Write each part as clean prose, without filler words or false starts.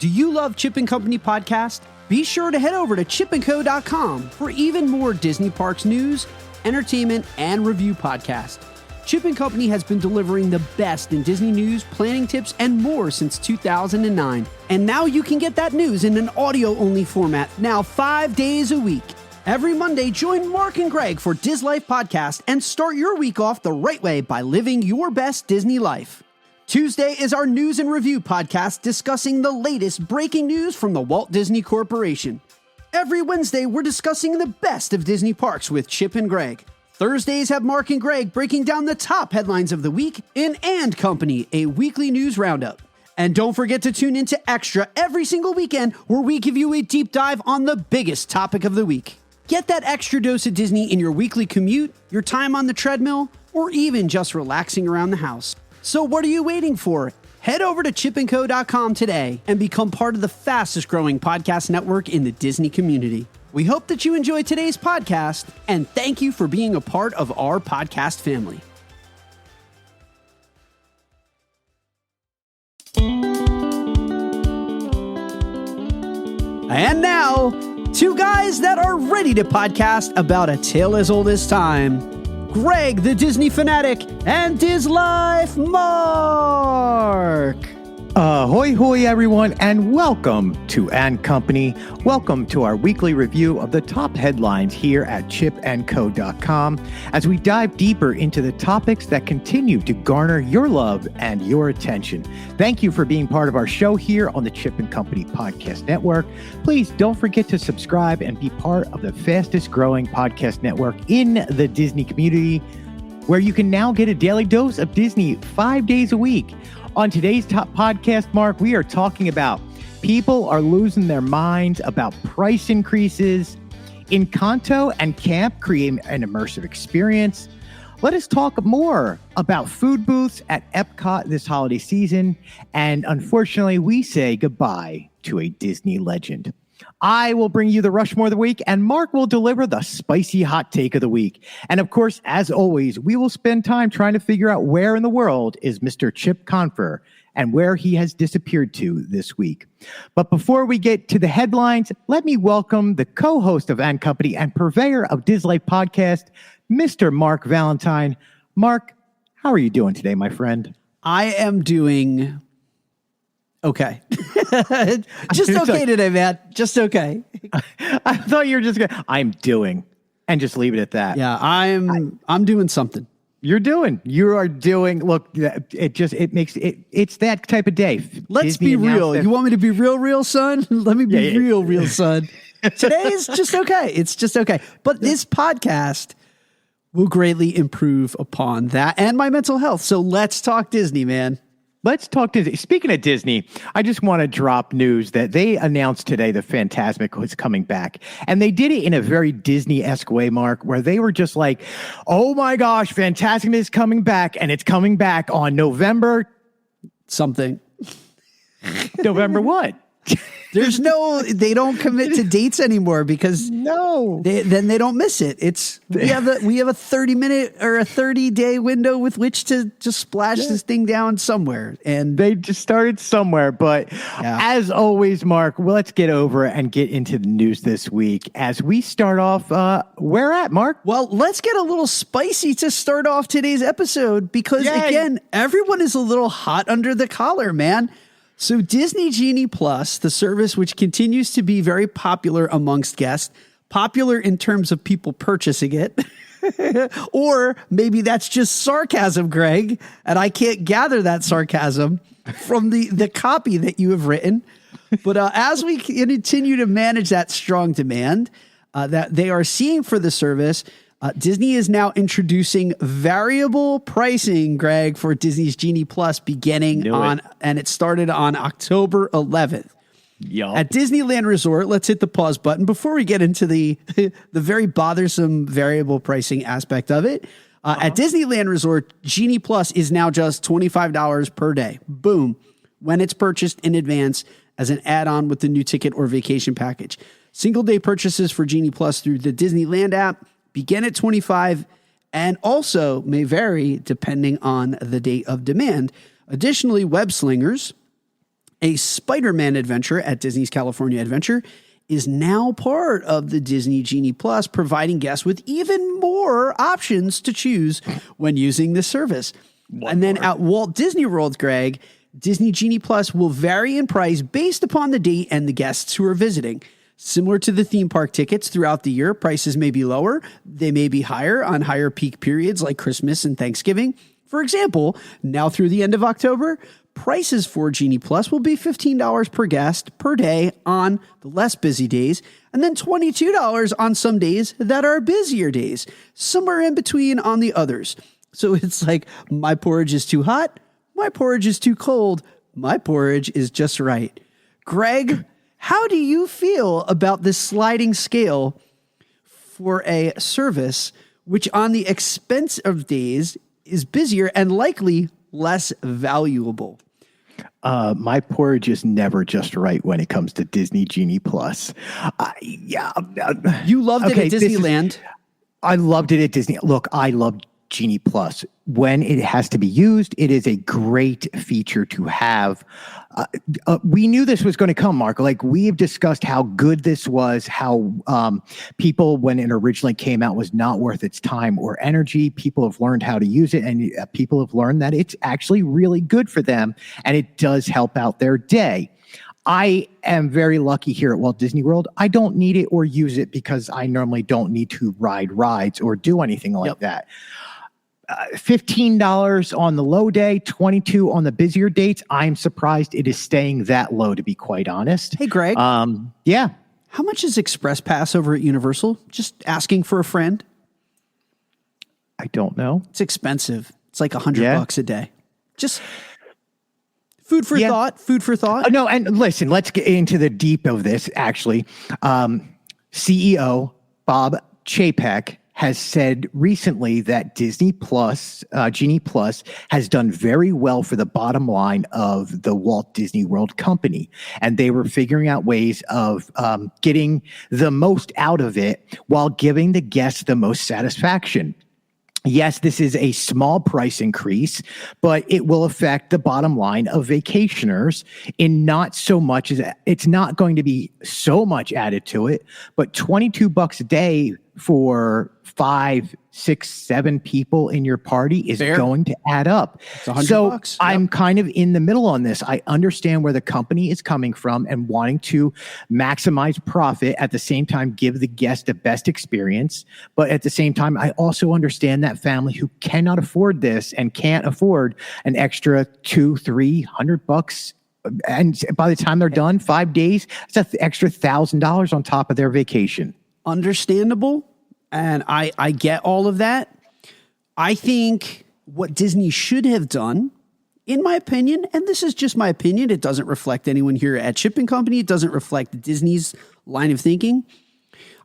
Do you love Chip and Company podcast? Be sure to head over to chipandco.com for even more Disney Parks news, entertainment, and review podcasts. Chip and Company has been delivering the best in Disney news, planning tips, and more since 2009. And now you can get that news in an audio-only format, now 5 days a week. Every Monday, join Mark and Greg for Diz Life Podcast and start your week off the right way by living your best Disney life. Tuesday is our news and review podcast discussing the latest breaking news from the Walt Disney Corporation. Every Wednesday, we're discussing the best of Disney parks with Chip and Greg. Thursdays have Mark and Greg breaking down the top headlines of the week in And Company, a weekly news roundup. And don't forget to tune into Extra every single weekend where we give you a deep dive on the biggest topic of the week. Get that extra dose of Disney in your weekly commute, your time on the treadmill, or even just relaxing around the house. So what are you waiting for? Head over to chipandco.com today and become part of the fastest growing podcast network in the Disney community. We hope that you enjoyed today's podcast, and thank you for being a part of our podcast family. And now, two guys that are ready to podcast about a tale as old as time. Greg, the Disney fanatic, and Diz Life Mark. Hoy hoy everyone, and welcome to And Company. Welcome to our weekly review of the top headlines here at chipandco.com as we dive deeper into the topics that continue to garner your love and your attention. Thank you for being part of our show here on the Chip and Company Podcast Network. Please don't forget to subscribe and be part of the fastest growing podcast network in the Disney community, where you can now get a daily dose of Disney 5 days a week. On today's top podcast, Mark, we are talking about people are losing their minds about price increases. Encanto and CAMP create an immersive experience. Let us talk more about food booths at Epcot this holiday season. And unfortunately, we say goodbye to a Disney legend. I will bring you the Rushmore of the week, and Mark will deliver the spicy hot take of the week. And of course, as always, we will spend time trying to figure out where in the world is Mr. Chip Confer and where he has disappeared to this week. But before we get to the headlines, let me welcome the co-host of And Company and purveyor of Diz Life Podcast, Mr. Mark Valentine. Mark, how are you doing today, my friend? I am doing okay. Just okay today, man. Just okay. I thought you were just going to, I'm doing, and just leave it at that. Yeah, I'm doing something. You are doing, look, it's that type of day. Let's be real. You want me to be real, son? Let me be real, son. Today's just okay. It's just okay. But this podcast will greatly improve upon that and my mental health. So let's talk Disney, man. Let's talk Disney. Speaking of Disney, I just want to drop news that they announced today the Fantasmic was coming back. And they did it in a very Disney-esque way, Mark, where they were just like, oh my gosh, Fantasmic is coming back, and it's coming back on November something. November what? They don't commit to dates anymore because then they don't miss it. We have a 30-minute or a 30-day window with which to just splash this thing down somewhere. And they just started somewhere. But as always, Mark, let's get over it and get into the news this week as we start off. Where at, Mark? Well, let's get a little spicy to start off today's episode because, again, everyone is a little hot under the collar, man. So Disney Genie Plus, the service which continues to be very popular amongst guests, popular in terms of people purchasing it, or maybe that's just sarcasm, Greg, and I can't gather that sarcasm from the copy that you have written. But as we continue to manage that strong demand that they are seeing for the service, Disney is now introducing variable pricing, Greg, for Disney's Genie Plus and it started on October 11th. Yep. At Disneyland Resort, let's hit the pause button before we get into the very bothersome variable pricing aspect of it. At Disneyland Resort, Genie Plus is now just $25 per day. Boom. When it's purchased in advance as an add-on with the new ticket or vacation package. Single day purchases for Genie Plus through the Disneyland app begin at $25 and also may vary depending on the date of demand. Additionally, web slingers A Spider-Man adventure at Disney's California Adventure is now part of the Disney Genie Plus, providing guests with even more options to choose when using this service. And then at Walt Disney World, Greg, Disney Genie Plus will vary in price based upon the date and the guests who are visiting. Similar to the theme park tickets throughout the year, prices may be lower. They may be higher on higher peak periods like Christmas and Thanksgiving. For example, now through the end of October, prices for Genie Plus will be $15 per guest per day on the less busy days, and then $22 on some days that are busier days, somewhere in between on the others. So it's like, my porridge is too hot, my porridge is too cold, my porridge is just right. Greg, how do you feel about this sliding scale for a service which on the expense of days is busier and likely less valuable? My porridge is never just right when it comes to Disney Genie Plus. You loved it at Disneyland. I loved it at Disney. Look, I love Genie Plus. When it has to be used, it is a great feature to have. We knew this was going to come, Mark. Like, we have discussed how good this was, how people, when it originally came out, was not worth its time or energy. People have learned how to use it, and people have learned that it's actually really good for them, and it does help out their day. I am very lucky here at Walt Disney World. I don't need it or use it because I normally don't need to ride rides or do anything like that. $15 on the low day, $22 on the busier dates. I'm surprised it is staying that low, to be quite honest. Hey, Greg. Yeah. How much is Express Pass over at Universal? Just asking for a friend. I don't know. It's expensive. It's like $100 a day. Just food for thought. Food for thought. No, and listen, let's get into the deep of this, actually. CEO Bob Chapek has said recently that Disney Plus, Genie Plus, has done very well for the bottom line of the Walt Disney World company. And they were figuring out ways of getting the most out of it while giving the guests the most satisfaction. Yes, this is a small price increase, but it will affect the bottom line of vacationers in not so much as it's not going to be so much added to it, but $22 a day for 5, 6, 7 people in your party is going to add up. So I'm kind of in the middle on this. I understand where the company is coming from and wanting to maximize profit, at the same time give the guest the best experience. But at the same time, I also understand that family who cannot afford this and can't afford an extra $200-$300. And by the time they're done, 5 days, that's an extra $1,000 on top of their vacation. Understandable. And I get all of that. I think what Disney should have done, in my opinion, and this is just my opinion, it doesn't reflect anyone here at Chip and Company, it doesn't reflect Disney's line of thinking.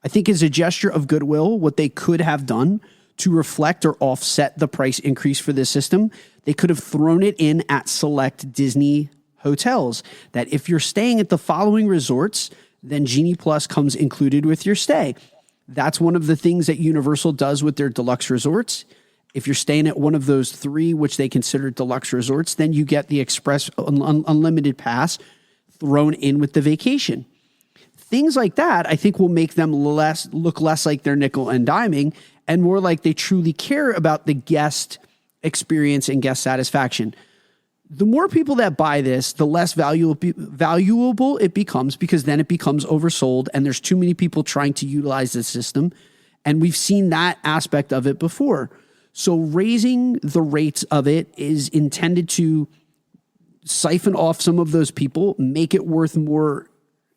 I think as a gesture of goodwill, what they could have done to reflect or offset the price increase for this system, they could have thrown it in at select Disney hotels, that if you're staying at the following resorts, then Genie Plus comes included with your stay. That's one of the things that Universal does with their deluxe resorts. If you're staying at one of those 3, which they consider deluxe resorts, then you get the Express Unlimited Pass thrown in with the vacation. Things like that, I think, will make them look less like they're nickel and diming and more like they truly care about the guest experience and guest satisfaction. The more people that buy this, the less valuable it becomes, because then it becomes oversold and there's too many people trying to utilize the system. And we've seen that aspect of it before. So raising the rates of it is intended to siphon off some of those people, make it worth more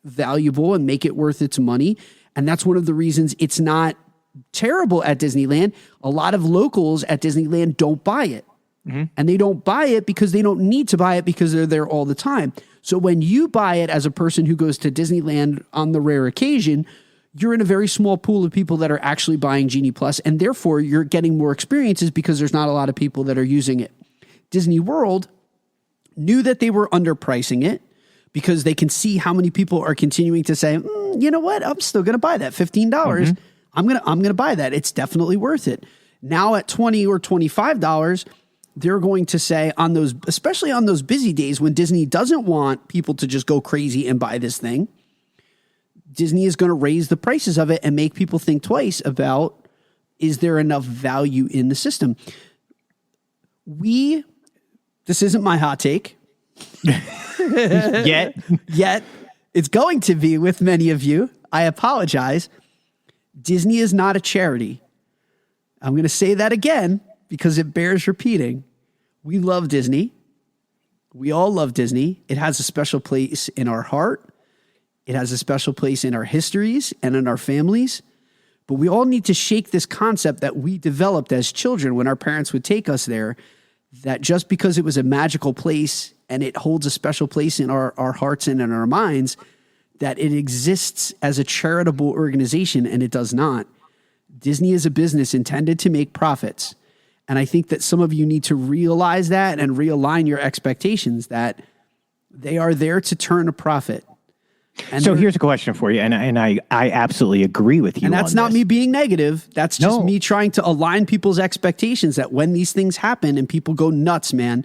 valuable and make it worth its money. And that's one of the reasons it's not terrible at Disneyland. A lot of locals at Disneyland don't buy it. Mm-hmm. And they don't buy it because they don't need to buy it because they're there all the time. So when you buy it as a person who goes to Disneyland on the rare occasion, you're in a very small pool of people that are actually buying Genie Plus, and therefore you're getting more experiences because there's not a lot of people that are using it. Disney World knew that they were underpricing it because they can see how many people are continuing to say, you know what, I'm still going to buy that $15. Mm-hmm. I'm going to buy that. It's definitely worth it. Now at $20 or $25, they're going to say on those, especially on those busy days when Disney doesn't want people to just go crazy and buy this thing, Disney is going to raise the prices of it and make people think twice about, is there enough value in the system? This isn't my hot take. Yet. It's going to be with many of you. I apologize. Disney is not a charity. I'm going to say that again because it bears repeating. We love Disney. We all love Disney. It has a special place in our heart. It has a special place in our histories and in our families. But we all need to shake this concept that we developed as children when our parents would take us there, that just because it was a magical place and it holds a special place in our hearts and in our minds, that it exists as a charitable organization, and it does not. Disney is a business intended to make profits. And I think that some of you need to realize that and realign your expectations that they are there to turn a profit. And so here's a question for you, and I absolutely agree with you. And that's not me being negative. That's just me trying to align people's expectations that when these things happen and people go nuts, man,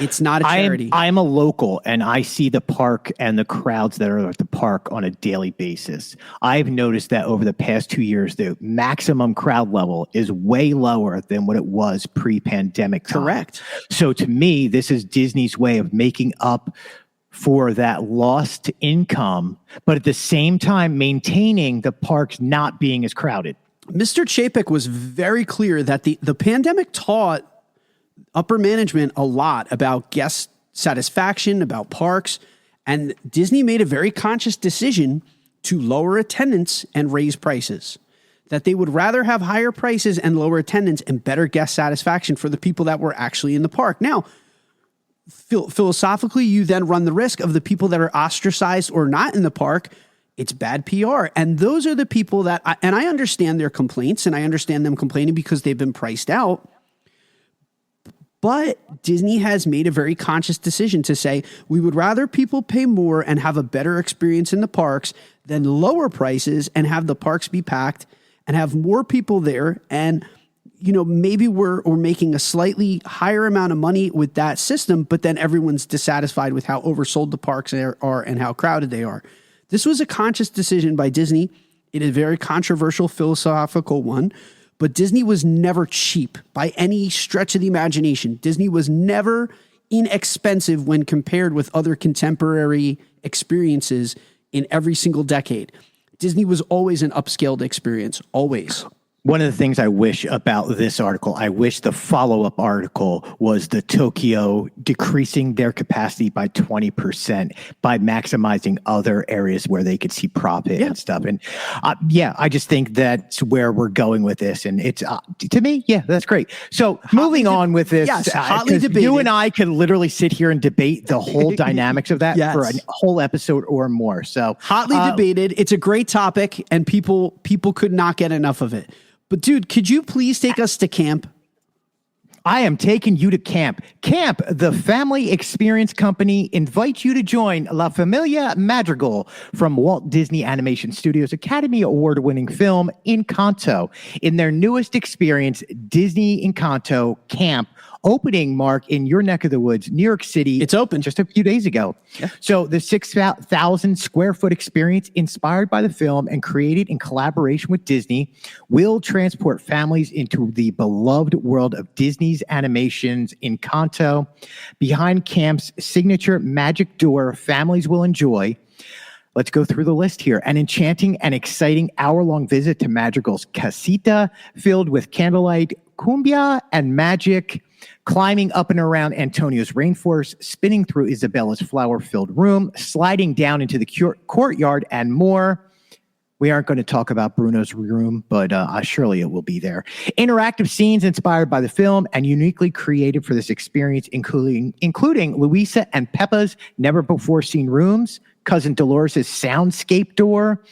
it's not a charity. I'm a local, and I see the park and the crowds that are at the park on a daily basis. I've noticed that over the past 2 years, the maximum crowd level is way lower than what it was pre-pandemic time. Correct. So to me, this is Disney's way of making up for that lost income, but at the same time maintaining the parks not being as crowded. Mr. Chapek was very clear that the pandemic taught upper management a lot about guest satisfaction, about parks, and Disney made a very conscious decision to lower attendance and raise prices. That they would rather have higher prices and lower attendance and better guest satisfaction for the people that were actually in the park. Now, philosophically, you then run the risk of the people that are ostracized or not in the park. It's bad PR. And those are the people that, and I understand their complaints, and I understand them complaining because they've been priced out. But Disney has made a very conscious decision to say, we would rather people pay more and have a better experience in the parks than lower prices and have the parks be packed and have more people there. And maybe we're making a slightly higher amount of money with that system, but then everyone's dissatisfied with how oversold the parks are and how crowded they are. This was a conscious decision by Disney. It is a very controversial philosophical one, but Disney was never cheap by any stretch of the imagination. Disney was never inexpensive when compared with other contemporary experiences in every single decade. Disney was always an upscaled experience, always. One of the things I wish about this article, I wish the follow-up article was the Tokyo decreasing their capacity by 20% by maximizing other areas where they could see profit and stuff. And I just think that's where we're going with this. And it's, to me, that's great. So moving on with this, hotly debated. You and I could literally sit here and debate the whole dynamics of that for a whole episode or more. So hotly debated. It's a great topic, and people could not get enough of it. But dude, could you please take us to camp? I am taking you to Camp. Camp, the family experience company, invites you to join La Familia Madrigal from Walt Disney Animation Studios' Academy Award-winning film Encanto in their newest experience, Disney Encanto Camp, opening, Mark, in your neck of the woods, New York City. It's open just a few days ago. Yeah. So the 6,000 square foot experience inspired by the film and created in collaboration with Disney will transport families into the beloved world of Disney's animations Encanto. Behind Camp's signature magic door, families will enjoy. Let's go through the list here. An enchanting and exciting hour-long visit to Madrigal's Casita, filled with candlelight, cumbia, and magic. Climbing up and around Antonio's rainforest, spinning through Isabella's flower-filled room, sliding down into the courtyard, and more. We aren't going to talk about Bruno's room, but surely it will be there. Interactive scenes inspired by the film and uniquely created for this experience, including Luisa and Peppa's never-before-seen rooms, Cousin Dolores' soundscape door.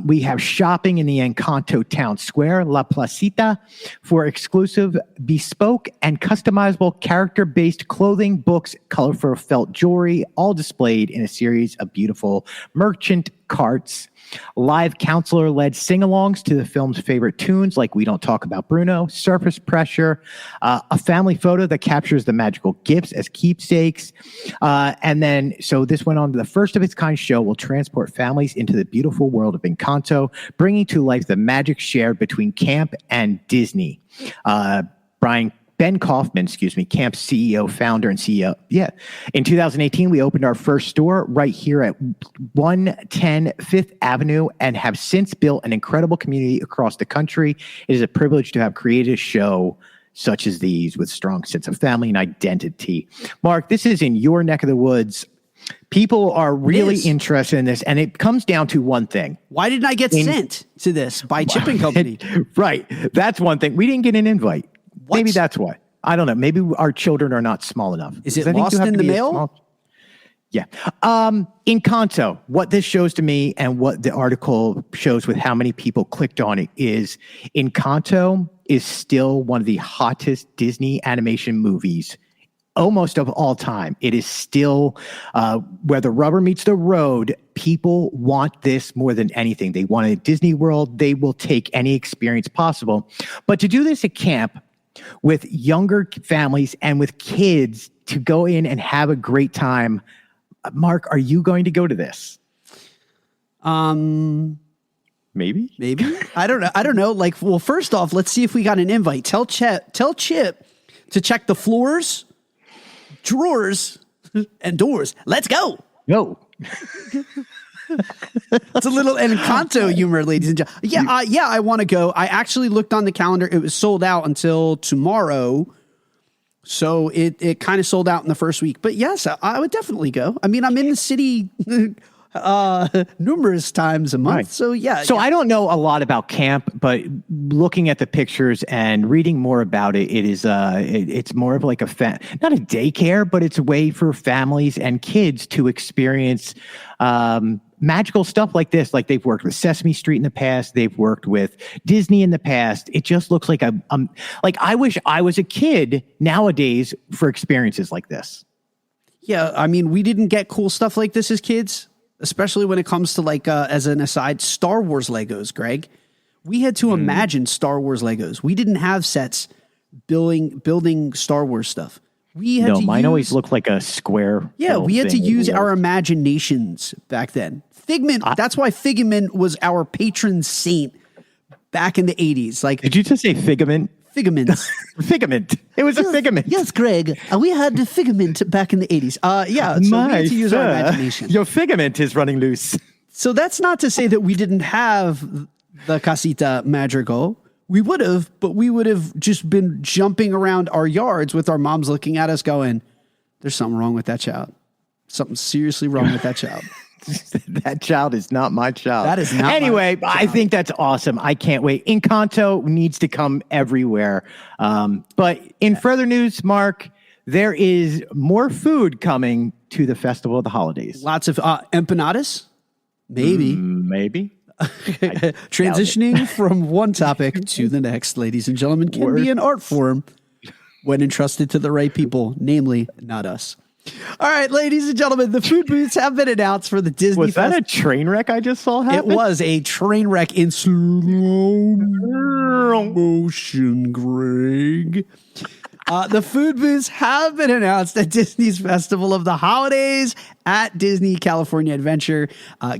We have shopping in the Encanto Town Square, La Placita, for exclusive, bespoke, and customizable character-based clothing, books, colorful felt jewelry, all displayed in a series of beautiful merchant carts, live counselor-led sing-alongs to the film's favorite tunes like We Don't Talk About Bruno, Surface Pressure, a family photo that captures the magical gifts as keepsakes. And then, so this went on to the first of its kind show will transport families into the beautiful world of Encanto, bringing to life the magic shared between camp and Disney. Ben Kaufman, Camp's CEO, founder, and CEO. Yeah. In 2018, we opened our first store right here at 110 Fifth Avenue and have since built an incredible community across the country. It is a privilege to have created a show such as these with strong sense of family and identity. Mark, this is in your neck of the woods. People are really interested in this, and it comes down to one thing. Why didn't I get sent to this by Chip and Company? Right. That's one thing. We didn't get an invite. What? Maybe that's why. I don't know. Maybe our children are not small enough. Is it lost in the mail? Yeah. Encanto, what this shows to me and what the article shows with how many people clicked on it is Encanto is still one of the hottest Disney animation movies almost of all time. It is still where the rubber meets the road. People want this more than anything. They want a Disney World. They will take any experience possible. But to do this at camp, with younger families and with kids to go in and have a great time. Mark, are you going to go to this? Maybe. I don't know. Like, well, first off, let's see if we got an invite. Tell Chip to check the floors, drawers, and doors. Let's go. Go. It's a little Encanto humor, ladies and gentlemen. Yeah, I want to go. I actually looked on the calendar. It was sold out until tomorrow. So it kind of sold out in the first week. But yes, I would definitely go. I mean, I'm in the city numerous times a month. Right. So yeah. So I don't know a lot about camp, but looking at the pictures and reading more about it, it is it's more of like not a daycare, but it's a way for families and kids to experience magical stuff like this. Like they've worked with Sesame Street in the past. They've worked with Disney in the past. It just looks like like I wish I was a kid nowadays for experiences like this. Yeah. I mean, we didn't get cool stuff like this as kids, especially when it comes to like, as an aside, Star Wars Legos, Greg. We had to imagine Star Wars Legos. We didn't have sets building Star Wars stuff. Mine always looked like a square. Yeah, we had to use our imaginations back then. Figment, that's why Figment was our patron saint back in the 80s. Like, did you just say figment? Figment. Figment. It was a figment. Yes, Greg. We had the figment back in the 80s. Yeah, so we had to use our imagination. Your figment is running loose. So that's not to say that we didn't have the Casita Madrigal. We would have, but we would have just been jumping around our yards with our moms looking at us going, there's something wrong with that child. Something seriously wrong with that child. That child is not my child. That is not Anyway, I think that's awesome. I can't wait. Encanto needs to come everywhere. But in further news, Mark, there is more food coming to the Festival of the Holidays. Lots of empanadas? Maybe. Maybe. Transitioning from one topic to the next, ladies and gentlemen, can be an art form when entrusted to the right people, namely not us. All right, ladies and gentlemen, the food booths have been announced for the Disney. Was that a train wreck I just saw happen? It was a train wreck in slow motion, Greg. The food booths have been announced at Disney's Festival of the Holidays at Disney California Adventure.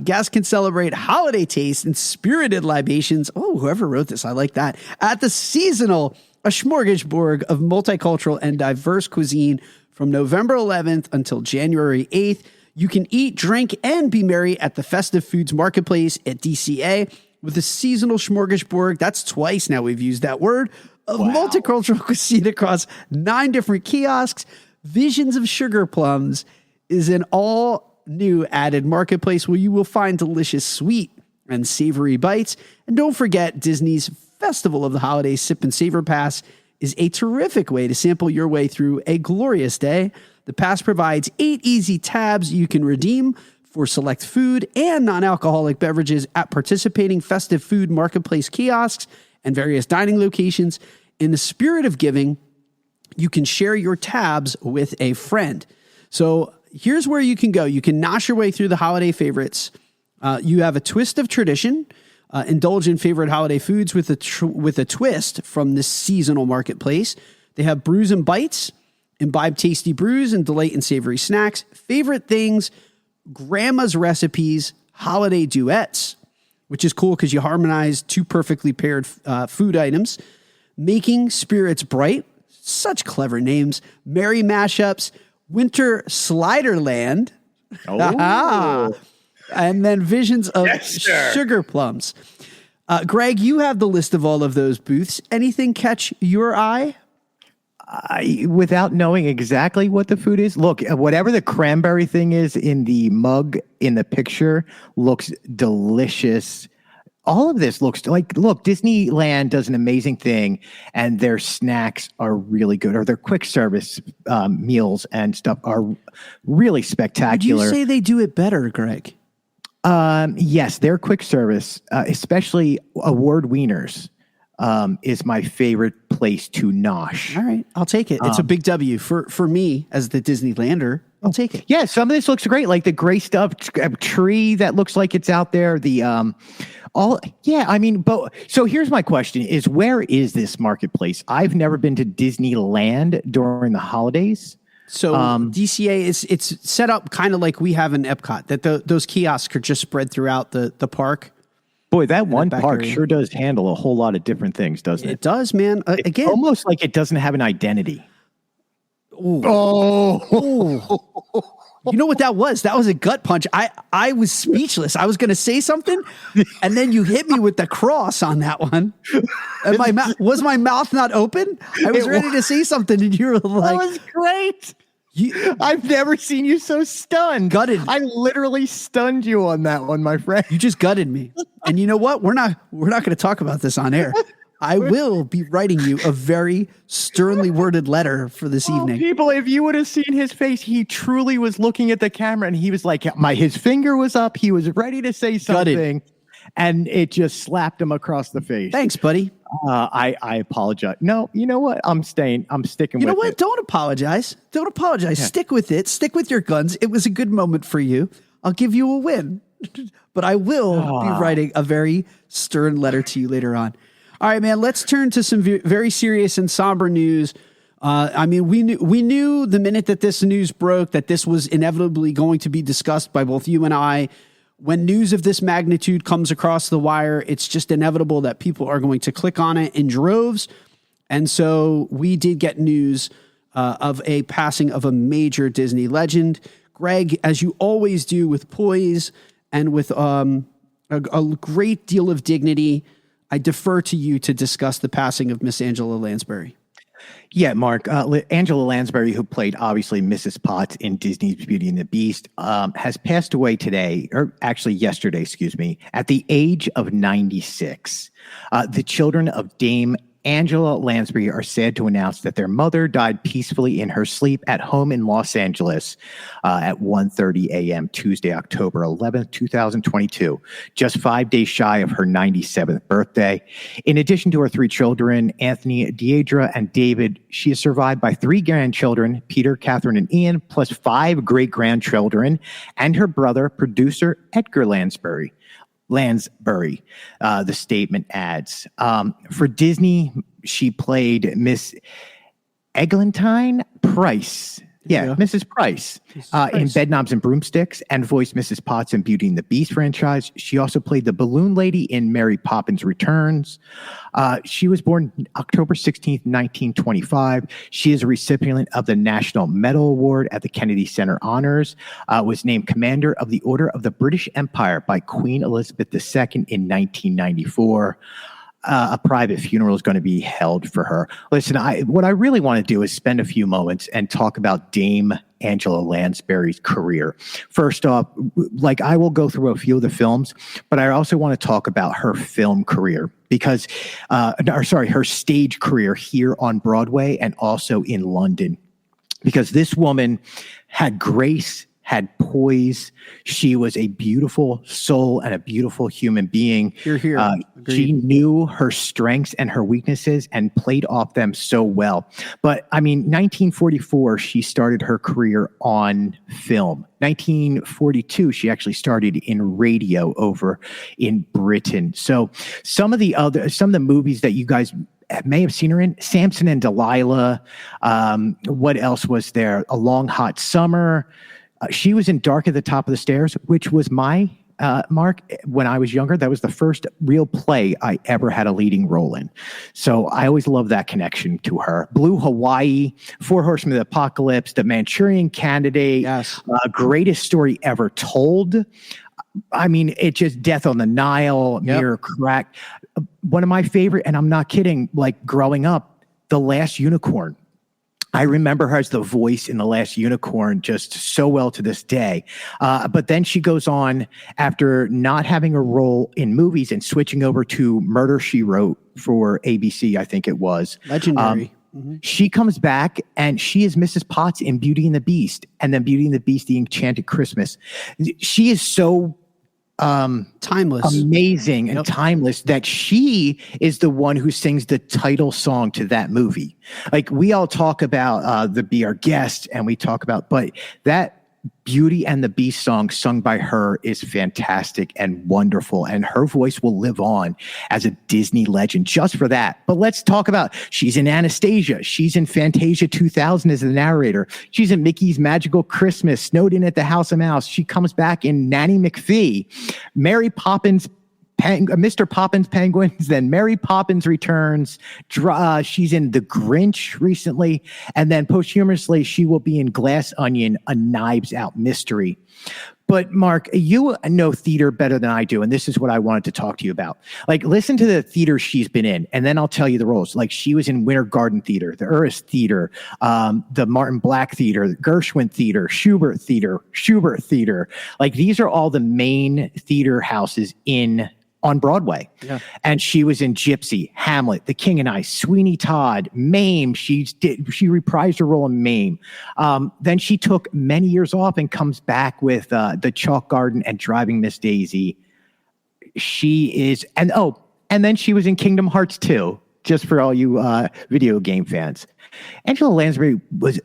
Guests can celebrate holiday taste and spirited libations. Oh, whoever wrote this, I like that. At the seasonal, a smorgasbord of multicultural and diverse cuisine from November 11th until January 8th. You can eat, drink, and be merry at the Festive Foods Marketplace at DCA with a seasonal smorgasbord. That's twice now we've used that word. Of multicultural cuisine across 9 different kiosks. Visions of Sugar Plums is an all-new added marketplace where you will find delicious sweet and savory bites. And don't forget, Disney's Festival of the Holidays Sip and Savor Pass is a terrific way to sample your way through a glorious day. The pass provides 8 easy tabs you can redeem for select food and non-alcoholic beverages at participating Festive Food Marketplace kiosks and various dining locations. In the spirit of giving, you can share your tabs with a friend. So here's where you can go. You can nosh your way through the holiday favorites You have a twist of tradition. Indulge in favorite holiday foods with a twist from this seasonal marketplace. They have brews and bites, imbibe tasty brews and delight in savory snacks, favorite things, grandma's recipes, holiday duets, which is cool because you harmonize two perfectly paired food items, making spirits bright, such clever names, merry mashups, winter Sliderland, and then visions of sugar plums. Greg, you have the list of all of those booths. Anything catch your eye? Without knowing exactly what the food is, look, whatever the cranberry thing is in the mug in the picture looks delicious. All of this looks like, look, Disneyland does an amazing thing, and their snacks are really good, or their quick service meals and stuff are really spectacular. Would you say they do it better, Greg? Yes, their quick service, especially award wieners, is my favorite place to nosh. All right, I'll take it. It's a big W for me as the Disneylander. I'll take it. Yeah, some of this looks great, like the gray stuffed tree that looks like it's out there. But so here's my question: is where is this marketplace? I've never been to Disneyland during the holidays. So DCA it's set up kind of like we have in Epcot, that those kiosks are just spread throughout the park. Boy, that one park sure does handle a whole lot of different things, doesn't it? It does, man. Again, almost like it doesn't have an identity. Ooh. Oh, you know what that was? That was a gut punch. I was speechless. I was going to say something, and then you hit me with the cross on that one. And was my mouth not open? I was ready to say something, and you were like, "That was great." I've never seen you so stunned. Gutted. I literally stunned you on that one, my friend. You just gutted me. And you know what? We're not going to talk about this on air. I will be writing you a very sternly worded letter for this evening. People, if you would have seen his face, he truly was looking at the camera, and he was like, his finger was up. He was ready to say something, and it just slapped him across the face. Thanks, buddy. I apologize. No, you know what? I'm sticking with it. You know what? Don't apologize. Don't apologize. Yeah. Stick with it. Stick with your guns. It was a good moment for you. I'll give you a win. But I will be writing a very stern letter to you later on. All right, man, let's turn to some very serious and somber news. We knew the minute that this news broke that this was inevitably going to be discussed by both you and I. When news of this magnitude comes across the wire, it's just inevitable that people are going to click on it in droves. And so we did get news of a passing of a major Disney legend. Greg, as you always do with poise and with a great deal of dignity, I defer to you to discuss the passing of Miss Angela Lansbury. Yeah, Mark. Angela Lansbury, who played obviously Mrs. Potts in Disney's Beauty and the Beast, has passed away today, or actually yesterday, at the age of 96. The children of Dame Angela Lansbury are sad to announce that their mother died peacefully in her sleep at home in Los Angeles at 1:30 a.m. Tuesday, October 11th, 2022, just 5 days shy of her 97th birthday. In addition to her three children, Anthony, Deidre, and David, she is survived by three grandchildren, Peter, Catherine, and Ian, plus 5 great-grandchildren, and her brother, producer Edgar Lansbury. The statement adds. For Disney, she played Miss Eglantine Price. Yeah, Mrs. Price in Bedknobs and Broomsticks, and voiced Mrs. Potts in Beauty and the Beast franchise. She also played the Balloon Lady in Mary Poppins Returns. She was born October 16th, 1925. She is a recipient of the National Medal Award at the Kennedy Center Honors, was named Commander of the Order of the British Empire by Queen Elizabeth II in 1994. A private funeral is going to be held for her. Listen, what I really want to do is spend a few moments and talk about Dame Angela Lansbury's career. First off, I will go through a few of the films, but I also want to talk about her film career because, her stage career here on Broadway and also in London, because this woman had grace, had poise. She was a beautiful soul and a beautiful human being. She knew her strengths and her weaknesses and played off them so well. But I mean, 1944, she started her career on film. 1942, she actually started in radio over in Britain. So some of the movies that you guys may have seen her in, Samson and Delilah. What else was there? A Long Hot Summer. She was in Dark at the Top of the Stairs, which was my Mark, when I was younger. That was the first real play I ever had a leading role in. So I always loved that connection to her. Blue Hawaii, Four Horsemen of the Apocalypse, The Manchurian Candidate, yes. Greatest Story Ever Told. I mean, it just Death on the Nile, Mirror Crack. One of my favorite, and I'm not kidding, like growing up, The Last Unicorn. I remember her as the voice in The Last Unicorn just so well to this day. But then she goes on, after not having a role in movies and switching over to Murder, She Wrote for ABC, I think it was. Legendary. She comes back and she is Mrs. Potts in Beauty and the Beast, and then Beauty and the Beast, The Enchanted Christmas. She is so timeless, amazing, and timeless that she is the one who sings the title song to that movie. Like, we all talk about the Be Our Guest, and we talk about, but that Beauty and the Beast song sung by her is fantastic and wonderful, and her voice will live on as a Disney legend just for that. But let's talk about, she's in Anastasia, she's in Fantasia 2000 as the narrator, she's in Mickey's Magical Christmas, Snowed In at the House of Mouse, she comes back in Nanny McPhee, Mary Poppins, Mr. Poppins Penguins, then Mary Poppins Returns. She's in The Grinch recently, and then posthumously she will be in Glass Onion, a Knives Out mystery. But Mark, you know theater better than I do, and this is what I wanted to talk to you about. Like, listen to the theater she's been in, and then I'll tell you the roles. Like, she was in Winter Garden Theater, the Uris Theater, the Martin Black Theater, the Gershwin Theater, Schubert Theater. Like, these are all the main theater houses on Broadway. Yeah. And she was in Gypsy, Hamlet, The King and I, Sweeney Todd, Mame. She reprised her role in Mame. Then she took many years off and comes back with The Chalk Garden and Driving Miss Daisy. And then she was in Kingdom Hearts 2, just for all you video game fans. Angela Lansbury was...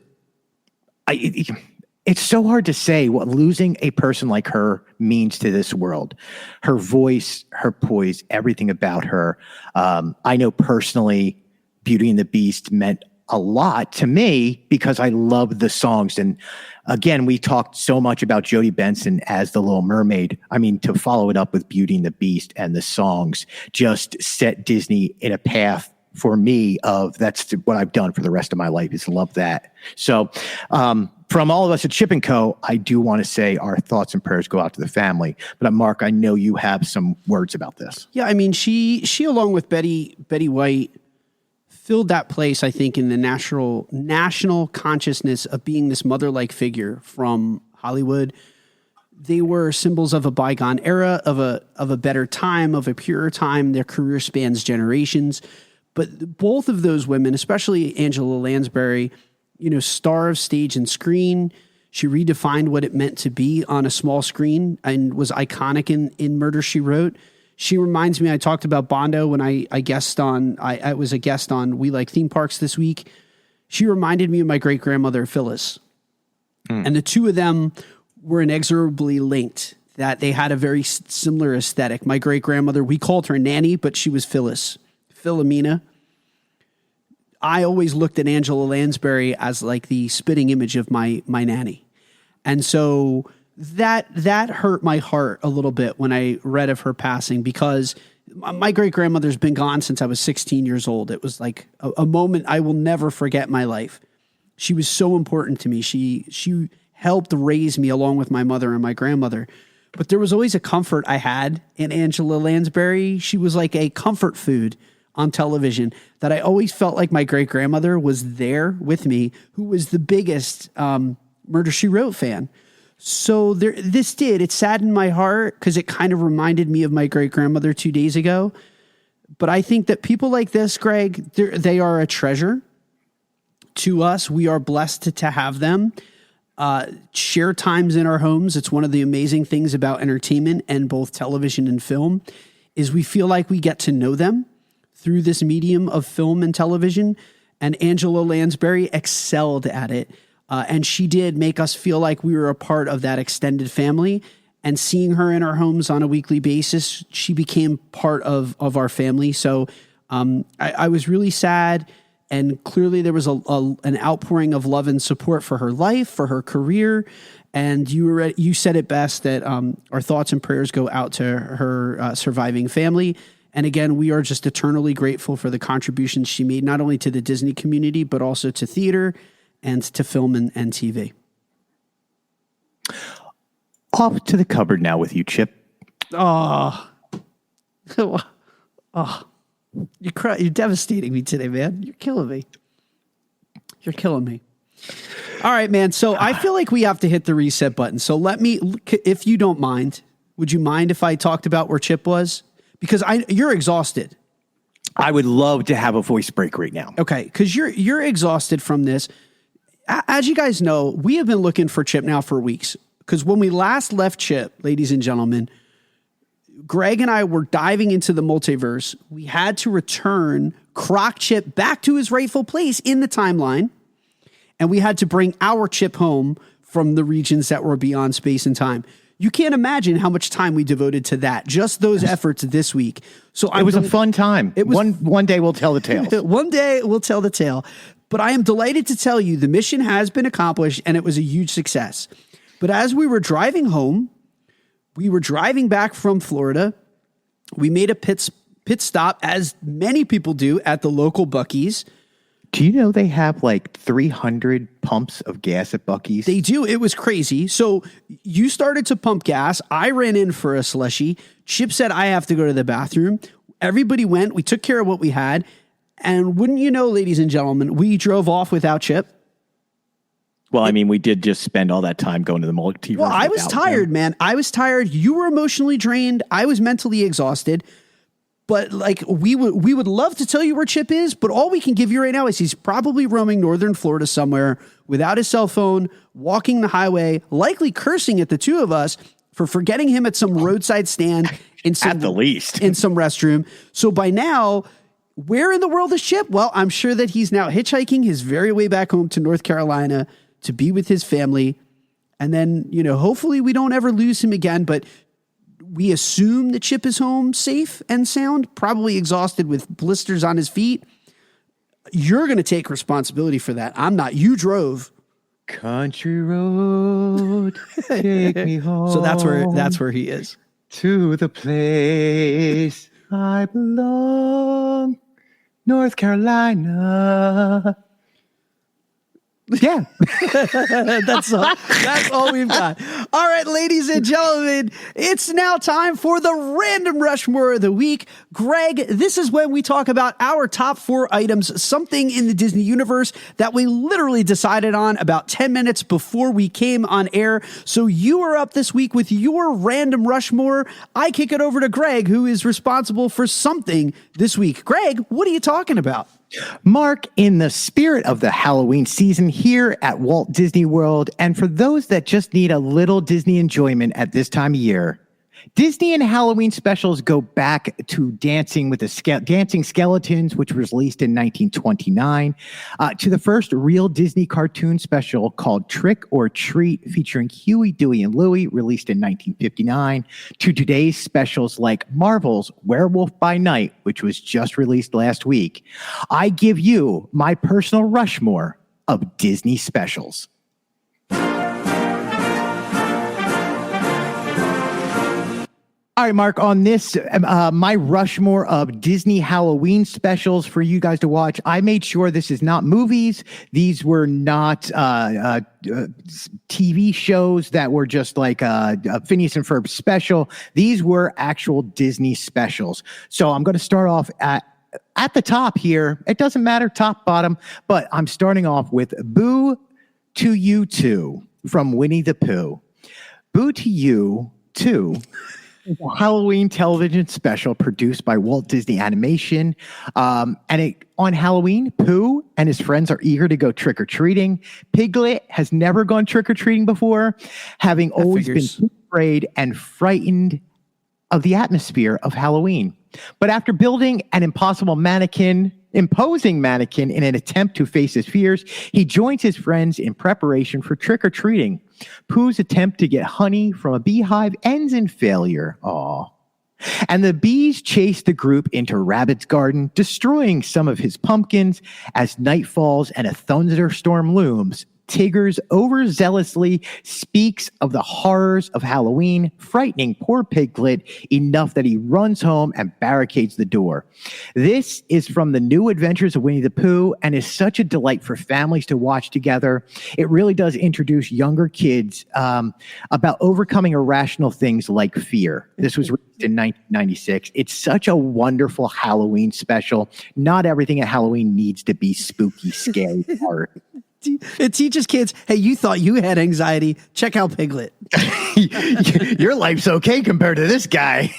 It's so hard to say what losing a person like her means to this world. Her voice, her poise, everything about her. I know personally, Beauty and the Beast meant a lot to me because I love the songs. And again, we talked so much about Jodie Benson as the Little Mermaid. I mean, to follow it up with Beauty and the Beast and the songs just set Disney in a path for me of that's what I've done for the rest of my life, is love that. So from all of us at Chip & Co., I do want to say our thoughts and prayers go out to the family. But Mark, I know you have some words about this. Yeah, I mean, she along with Betty White filled that place, I think, in the national consciousness of being this mother-like figure from Hollywood. They were symbols of a bygone era, of a better time, of a purer time. Their career spans generations. But both of those women, especially Angela Lansbury, star of stage and screen, she redefined what it meant to be on a small screen and was iconic in Murder, She Wrote. She reminds me, I talked about Bondo when I was a guest on We Like Theme Parks this week. She reminded me of my great-grandmother, Phyllis. And the two of them were inexorably linked, that they had a very similar aesthetic. My great-grandmother, we called her Nanny, but she was Phyllis. Philomena. I always looked at Angela Lansbury as like the spitting image of my nanny. And so that hurt my heart a little bit when I read of her passing, because my great-grandmother's been gone since I was 16 years old. It was like a moment I will never forget in my life. She was so important to me. She helped raise me along with my mother and my grandmother. But there was always a comfort I had in Angela Lansbury. She was like a comfort food on television, that I always felt like my great-grandmother was there with me, who was the biggest Murder, She Wrote fan. So it saddened my heart because it kind of reminded me of my great-grandmother 2 days ago. But I think that people like this, Greg, they are a treasure to us. We are blessed to have them. share times in our homes. It's one of the amazing things about entertainment and both television and film is we feel like we get to know them through this medium of film and television. And Angela Lansbury excelled at it. And she did make us feel like we were a part of that extended family. And seeing her in our homes on a weekly basis, she became part of our family. So I was really sad. And clearly there was an outpouring of love and support for her life, for her career. And you said it best that our thoughts and prayers go out to her surviving family. And again, we are just eternally grateful for the contributions she made, not only to the Disney community, but also to theater and to film and TV. Off to the cupboard now with you, Chip. Oh. You're devastating me today, man. You're killing me. You're killing me. All right, man. So I feel like we have to hit the reset button. So if you don't mind, would you mind if I talked about where Chip was? Because you're exhausted. I would love to have a voice break right now. Okay, because you're exhausted from this. As you guys know, we have been looking for Chip now for weeks. Because when we last left Chip, ladies and gentlemen, Greg and I were diving into the multiverse. We had to return Croc Chip back to his rightful place in the timeline. And we had to bring our Chip home from the regions that were beyond space and time. You can't imagine how much time we devoted to that. Just those efforts this week. So it was a fun time. It was one day we'll tell the tale. One day we'll tell the tale. But I am delighted to tell you the mission has been accomplished and it was a huge success. But as we were driving home, we were driving back from Florida. We made a pit stop, as many people do, at the local Buc-ee's. Do you know they have like 300 pumps of gas at Buc-ee's? They do. It was crazy. So you started to pump gas. I ran in for a slushie. Chip said, I have to go to the bathroom. Everybody went. We took care of what we had. And wouldn't you know, ladies and gentlemen, we drove off without Chip. Well, I mean, we did just spend all that time going to the multiverse. Well, I was tired, man. I was tired. You were emotionally drained. I was mentally exhausted. But like we would love to tell you where Chip is, but all we can give you right now is he's probably roaming northern Florida somewhere without his cell phone, walking the highway, likely cursing at the two of us for forgetting him at some roadside stand at the least in some restroom. So by now, where in the world is Chip? Well, I'm sure that he's now hitchhiking his very way back home to North Carolina to be with his family. And then, hopefully we don't ever lose him again, but we assume that Chip is home safe and sound, probably exhausted with blisters on his feet. You're going to take responsibility for that. I'm not. You drove. Country road, take me home. So that's where he is. To the place I belong, North Carolina. Yeah. That's all we've got. All right, ladies and gentlemen, it's now time for the Random Rushmore of the Week. Greg, this is when we talk about our top 4 items, something in the Disney universe that we literally decided on about 10 minutes before we came on air. So you are up this week with your Random Rushmore. I kick it over to Greg, who is responsible for something this week. Greg, what are you talking about? Mark, in the spirit of the Halloween season here at Walt Disney World, and for those that just need a little Disney enjoyment at this time of year, Disney and Halloween Specials go back to Dancing with the Dancing Skeletons, which was released in 1929, to the first real Disney cartoon special called Trick or Treat, featuring Huey, Dewey, and Louie, released in 1959, to today's specials like Marvel's Werewolf by Night, which was just released last week. I give you my personal Rushmore of Disney specials. All right, Mark, on this, my Rushmore of Disney Halloween specials for you guys to watch. I made sure this is not movies. These were not TV shows that were just like a Phineas and Ferb special. These were actual Disney specials. So I'm going to start off at the top here. It doesn't matter, top, bottom, but I'm starting off with Boo to You Too from Winnie the Pooh. Boo to You Too Halloween television special produced by Walt Disney Animation. On Halloween, Pooh and his friends are eager to go trick-or-treating. Piglet has never gone trick-or-treating before, having always been afraid and frightened of the atmosphere of Halloween. But after building an imposing mannequin in an attempt to face his fears, he joins his friends in preparation for trick-or-treating. Pooh's attempt to get honey from a beehive ends in failure. Aww. And the bees chase the group into Rabbit's garden, destroying some of his pumpkins. As night falls and a thunderstorm looms, Tigger's overzealously speaks of the horrors of Halloween, frightening poor Piglet enough that he runs home and barricades the door. This is from the New Adventures of Winnie the Pooh and is such a delight for families to watch together. It really does introduce younger kids about overcoming irrational things like fear. This was released in 1996. It's such a wonderful Halloween special. Not everything at Halloween needs to be spooky, scary art. It teaches kids, hey, you thought you had anxiety. Check out Piglet. Your life's okay compared to this guy.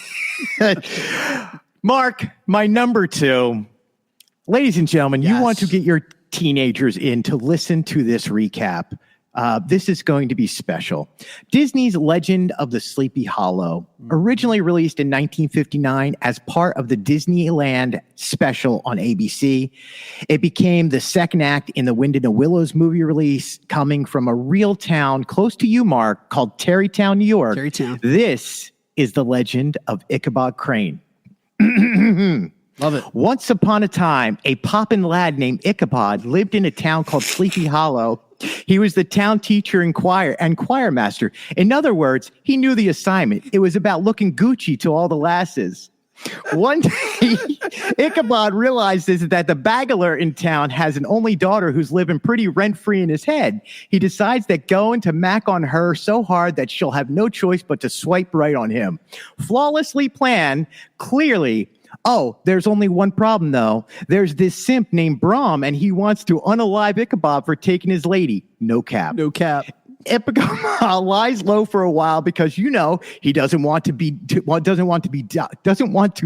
Mark, my number 2. Ladies and gentlemen, you want to get your teenagers in to listen to this recap. This is going to be special. Disney's Legend of the Sleepy Hollow, originally released in 1959 as part of the Disneyland special on ABC. It became the second act in the Wind in the Willows movie release, coming from a real town close to you, Mark, called Tarrytown, New York. Tarrytown. This is the legend of Ichabod Crane. Love it. Once upon a time, a poppin' lad named Ichabod lived in a town called Sleepy Hollow. He was the town teacher and choir master. In other words, he knew the assignment. It was about looking Gucci to all the lasses. One day, Ichabod realizes that the baggeler in town has an only daughter who's living pretty rent-free in his head. He decides that going to mac on her so hard that she'll have no choice but to swipe right on him. Flawlessly planned, clearly. Oh, there's only one problem, though. There's this simp named Brahm, and he wants to unalive Ichabod for taking his lady. No cap. No cap. Ichabod lies low for a while because he doesn't want to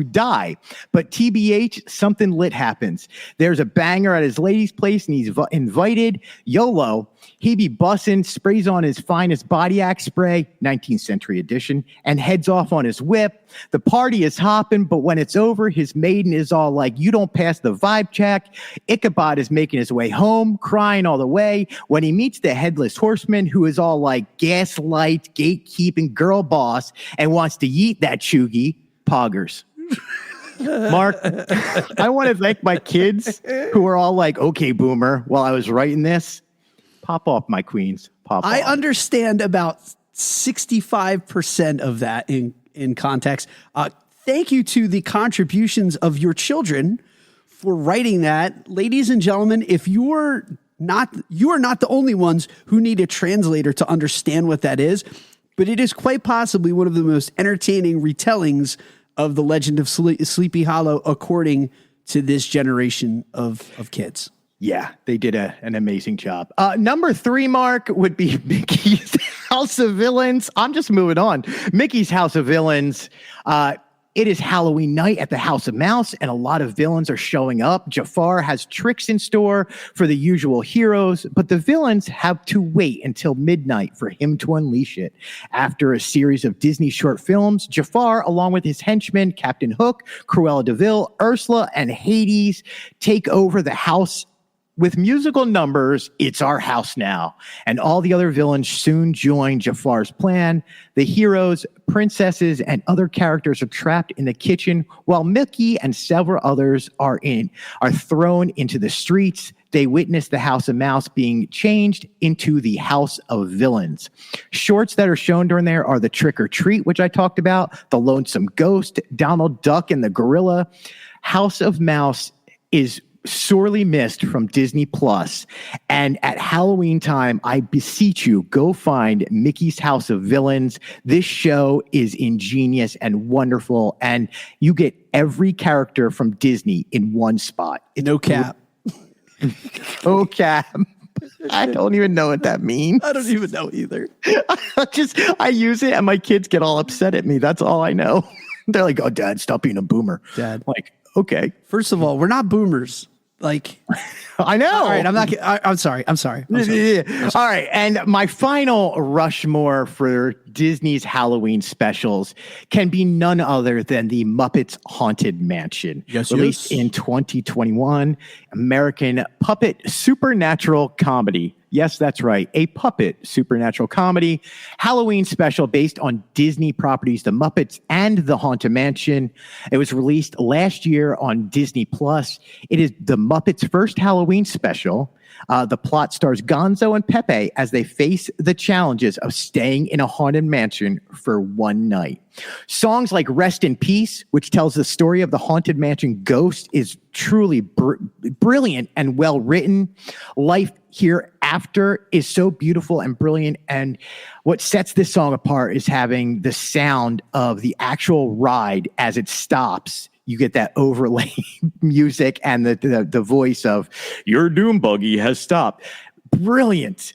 die. But TBH, something lit happens. There's a banger at his lady's place, and he's invited. YOLO. He be bussin', sprays on his finest Bodiac spray, 19th century edition, and heads off on his whip. The party is hopping, but when it's over, his maiden is all like, you don't pass the vibe check. Ichabod is making his way home, crying all the way, when he meets the headless horseman, who is all like gaslight, gatekeeping girl boss, and wants to yeet that chuggy. Poggers. Mark, I want to thank my kids who are all like, okay, boomer, while I was writing this. Pop off, my queens. Pop off. I understand about 65% of that in context. Thank you to the contributions of your children for writing that. Ladies and gentlemen, if you are not the only ones who need a translator to understand what that is, but it is quite possibly one of the most entertaining retellings of the Legend of Sleepy Hollow, according to this generation of kids. Yeah, they did an amazing job. Number 3, Mark, would be Mickey's House of Villains. I'm just moving on. Mickey's House of Villains. It is Halloween night at the House of Mouse, and a lot of villains are showing up. Jafar has tricks in store for the usual heroes, but the villains have to wait until midnight for him to unleash it. After a series of Disney short films, Jafar, along with his henchmen, Captain Hook, Cruella de Vil, Ursula, and Hades, take over the house. With musical numbers, It's Our House Now, and all the other villains soon join Jafar's plan. The heroes, princesses, and other characters are trapped in the kitchen, while Mickey and several others are thrown into the streets. They witness the House of Mouse being changed into the House of Villains. Shorts that are shown during there are The Trick or Treat, which I talked about, The Lonesome Ghost, Donald Duck and the Gorilla. House of Mouse is sorely missed from Disney Plus, and at Halloween time, I beseech you, go find Mickey's House of Villains. This show is ingenious and wonderful, and you get every character from Disney in one spot. No cap. No cap. I don't even know what that means. I don't even know either. I use it and my kids get all upset at me. That's all I know. They're like, "Oh, Dad, stop being a boomer." Dad. I'm like, okay. First of all, we're not boomers. Like, I know. All right, I'm sorry. I'm sorry. All right, and my final Rushmore for Disney's Halloween specials can be none other than the Muppets Haunted Mansion, released in 2021, American puppet supernatural comedy. Yes, that's right. A puppet supernatural comedy Halloween special based on Disney properties, The Muppets and The Haunted Mansion. It was released last year on Disney Plus. It is the Muppets' first Halloween special. The plot stars Gonzo and Pepe as they face the challenges of staying in a haunted mansion for one night. Songs like Rest in Peace, which tells the story of the haunted mansion ghost, is truly brilliant and well written. Life Hereafter is so beautiful and brilliant. And what sets this song apart is having the sound of the actual ride as it stops. You get that overlay music and the voice of "Your doom buggy has stopped." Brilliant.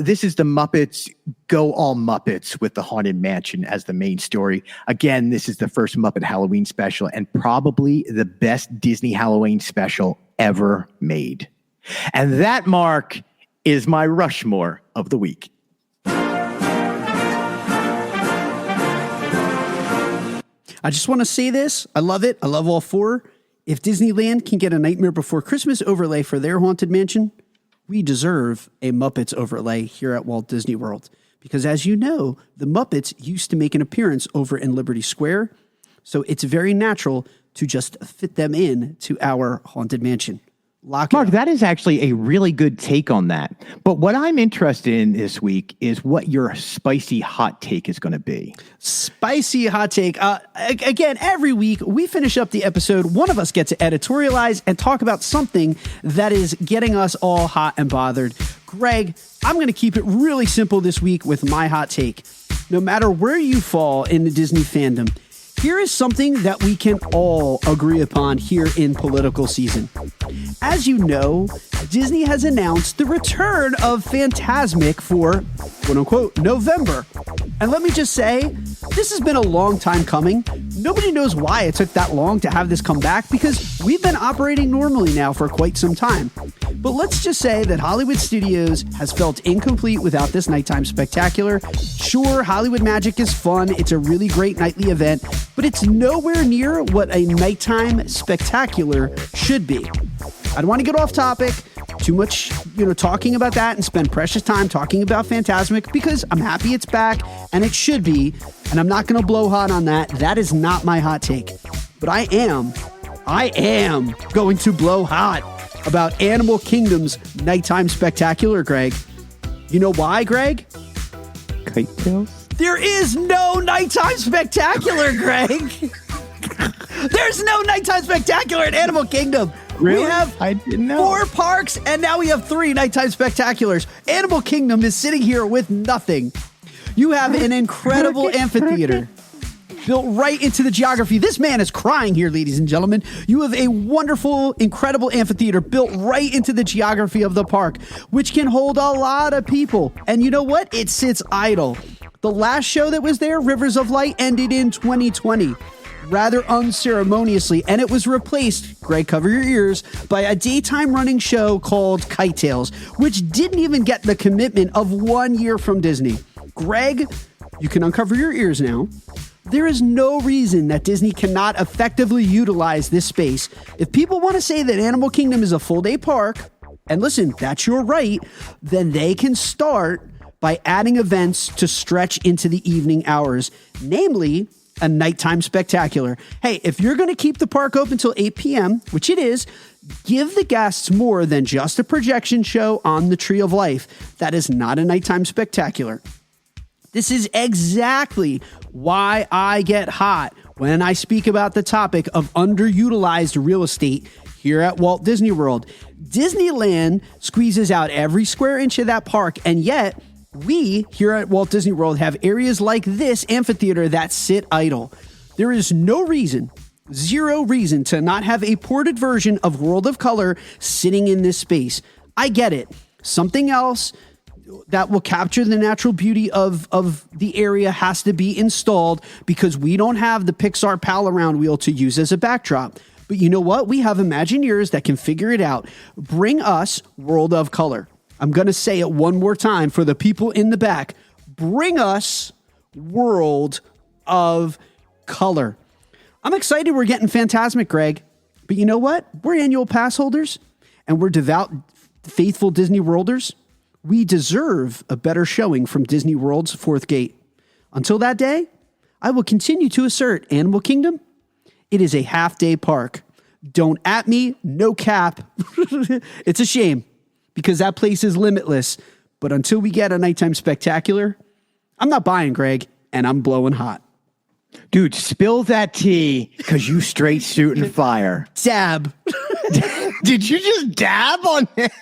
This is the Muppets Go All Muppets with the Haunted Mansion as the main story. Again, this is the first Muppet Halloween special and probably the best Disney Halloween special ever made. And that, Mark, is my Rushmore of the week. I just want to say this. I love it. I love all four. If Disneyland can get a Nightmare Before Christmas overlay for their Haunted Mansion, we deserve a Muppets overlay here at Walt Disney World. Because as you know, the Muppets used to make an appearance over in Liberty Square. So it's very natural to just fit them in to our Haunted Mansion. Mark, that is actually a really good take on that. But what I'm interested in this week is what your spicy hot take is going to be. Spicy hot take. Again, every week we finish up the episode. One of us gets to editorialize and talk about something that is getting us all hot and bothered. Greg, I'm going to keep it really simple this week with my hot take. No matter where you fall in the Disney fandom, here is something that we can all agree upon here in political season. As you know, Disney has announced the return of Fantasmic for, quote unquote, November. And let me just say, this has been a long time coming. Nobody knows why it took that long to have this come back because we've been operating normally now for quite some time. But let's just say that Hollywood Studios has felt incomplete without this nighttime spectacular. Sure, Hollywood Magic is fun. It's a really great nightly event, but it's nowhere near what a nighttime spectacular should be. I don't want to get off topic too much, talking about that and spend precious time talking about Fantasmic because I'm happy it's back and it should be, and I'm not going to blow hot on that. That is not my hot take, but I am going to blow hot about Animal Kingdom's nighttime spectacular, Greg. You know why, Greg? Kite tails? There is no nighttime spectacular, Greg. There's no nighttime spectacular at Animal Kingdom. Really? We have I didn't know. 4 parks, and now we have 3 nighttime spectaculars. Animal Kingdom is sitting here with nothing. You have an incredible amphitheater built right into the geography. This man is crying here, ladies and gentlemen. You have a wonderful, incredible amphitheater built right into the geography of the park, which can hold a lot of people. And you know what? It sits idle. The last show that was there, Rivers of Light, ended in 2020. Rather unceremoniously, and it was replaced, Greg, cover your ears, by a daytime running show called Kite Tales, which didn't even get the commitment of 1 year from Disney. Greg, you can uncover your ears now. There is no reason that Disney cannot effectively utilize this space. If people want to say that Animal Kingdom is a full-day park, and listen, that's your right, then they can start by adding events to stretch into the evening hours, namely a nighttime spectacular. Hey, if you're going to keep the park open until 8 p.m., which it is, give the guests more than just a projection show on the Tree of Life. That is not a nighttime spectacular. This is exactly why I get hot when I speak about the topic of underutilized real estate here at Walt Disney World. Disneyland squeezes out every square inch of that park, and yet we here at Walt Disney World have areas like this amphitheater that sit idle. There is no reason, zero reason to not have a ported version of World of Color sitting in this space. I get it. Something else that will capture the natural beauty of the area has to be installed, because we don't have the Pixar Pal Around wheel to use as a backdrop. But you know what? We have Imagineers that can figure it out. Bring us World of Color. I'm going to say it one more time for the people in the back. Bring us World of Color. I'm excited we're getting Fantasmic, Greg. But you know what? We're annual pass holders, and we're devout, faithful Disney Worlders. We deserve a better showing from Disney World's fourth gate. Until that day, I will continue to assert Animal Kingdom, it is a half-day park. Don't at me, no cap. It's a shame, because that place is limitless. But until we get a nighttime spectacular, I'm not buying, Greg, and I'm blowing hot. Dude, spill that tea, because you straight shooting fire. Dab. Did you just dab on it?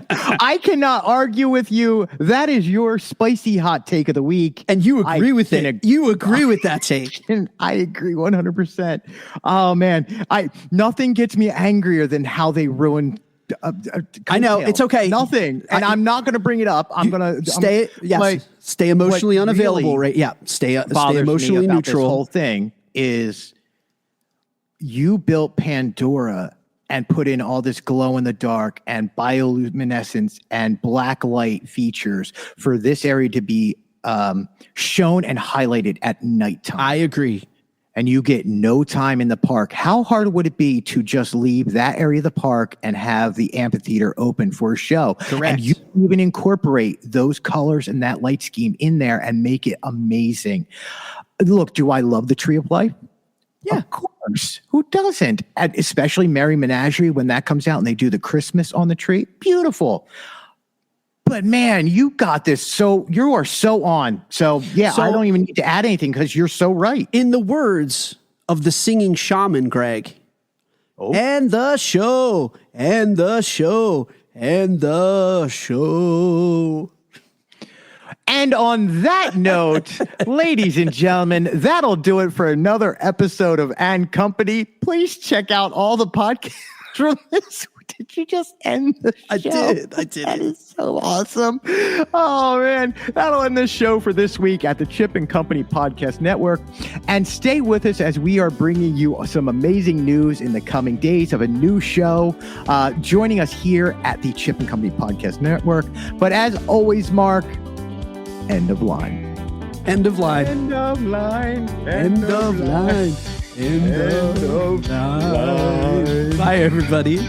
I cannot argue with you. That is your spicy hot take of the week. And you agree with it. You agree with that take. And I agree 100%. Oh, man. Nothing gets me angrier than how they ruin I know. It's okay. Nothing. And I'm not going to bring it up. I'm going to stay emotionally unavailable, right? Yeah. Stay emotionally neutral. This whole thing is you built Pandora and put in all this glow in the dark and bioluminescence and black light features for this area to be shown and highlighted at nighttime. I agree. And you get no time in the park. How hard would it be to just leave that area of the park and have the amphitheater open for a show? Correct. And you even incorporate those colors and that light scheme in there and make it amazing. Look, do I love the Tree of Life? Yeah, of course. Who doesn't? And especially Merry Menagerie, when that comes out and they do the Christmas on the tree. Beautiful. But man, you got this. So you are so on. So yeah, I don't even need to add anything because you're so right. In the words of the singing shaman, Greg. Oh. And the show, and the show, and the show. And on that note, ladies and gentlemen, that'll do it for another episode of And Company. Please check out all the podcasts from this. Did you just end the show? I did. That is so awesome. Oh, man. That'll end the show for this week at the Chip and Company Podcast Network. And stay with us as we are bringing you some amazing news in the coming days of a new show joining us here at the Chip and Company Podcast Network. But as always, Mark, end of line. End of line. End of line. End of line. End of line. Bye, everybody.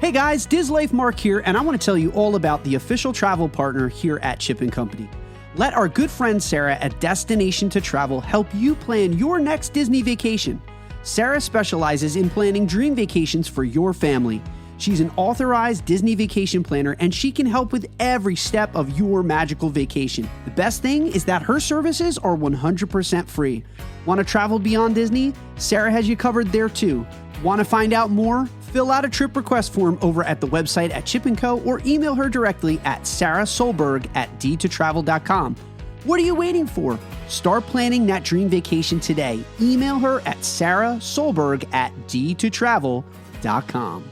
Hey guys, Diz Life Mark here, and I want to tell you all about the official travel partner here at Chip & Company. Let our good friend Sarah at Destination to Travel help you plan your next Disney vacation. Sarah specializes in planning dream vacations for your family. She's an authorized Disney vacation planner, and she can help with every step of your magical vacation. The best thing is that her services are 100% free. Want to travel beyond Disney? Sarah has you covered there too. Want to find out more? Fill out a trip request form over at the website at Chip & Co. or email her directly at sarahsolberg@d2travel.com. What are you waiting for? Start planning that dream vacation today. Email her at sarahsolberg@d2travel.com.